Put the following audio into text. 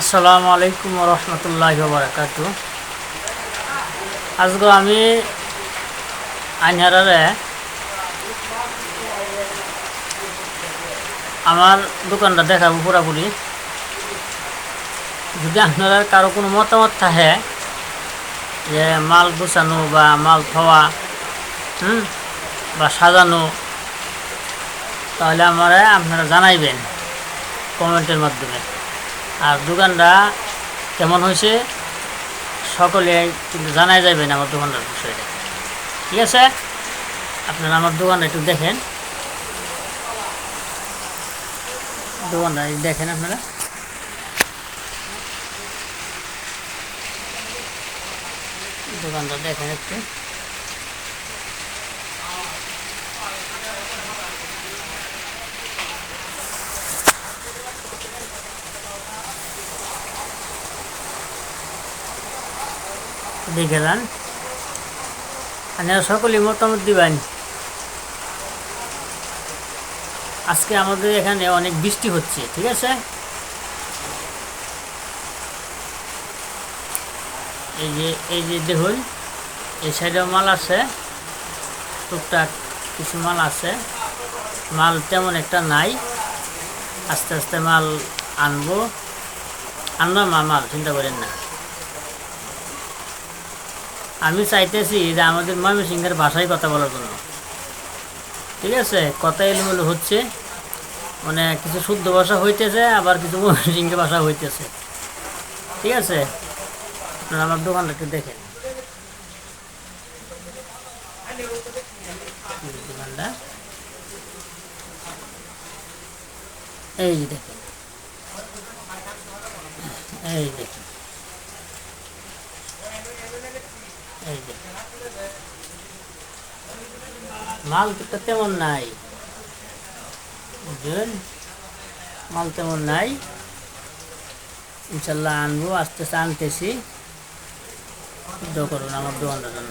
আসসালামু আলাইকুম রহমতুল্লাহি ওয়া বারাকাতুহু। আজকে আমি আইনহারারে আমার দোকানটা দেখাবো পুরাপুরি। যদি আপনারা কারো কোনো মতামত থাকে যে মাল গুছানো বা মাল থওয়া বা সাজানো, তাহলে আপনারা জানাইবেন কমেন্টের মাধ্যমে। আর দোকানটা কেমন হয়েছে সকলে কিন্তু জানাই যাবেন আমার দোকানটার বিষয়টা। ঠিক আছে, আপনারা আমার দোকানটা একটু দেখেন। দোকানটা দেখেন, আপনারা দোকানটা দেখেন একটু। দেখে যান, আপনারা সকলেই মতামত দিবেন। আজকে আমাদের এখানে অনেক বৃষ্টি হচ্ছে, ঠিক আছে। এই যে দেখুন, এই সাইডেও মাল আছে, টুকটাক কিছু মাল আছে। মাল তেমন একটা নাই, আস্তে আস্তে মাল আনবো মাল চিন্তা করেন না। আমি চাইতেছি যে আমাদের ময়মনসিংহের ভাষায় কথা বলার জন্য, ঠিক আছে। কথা এলোমেলো হচ্ছে, মানে কিছু শুদ্ধ ভাষা হইতেছে, আবার কিছু ময়মনসিংহের ভাষা হইতেছে, ঠিক আছে। আপনারা আমার দোকানটা একটু দেখেন, দোকানটা এই যে দেখেন, এই দেখেন, এই দেখেন। মাল তো তেমন নাই, বুঝলেন, মাল তেমন নাই। ইনশাল্লাহ আনবো, আস্তে আস্তে আনতেছি। দোয়া করুন আমার দোকানটার জন্য।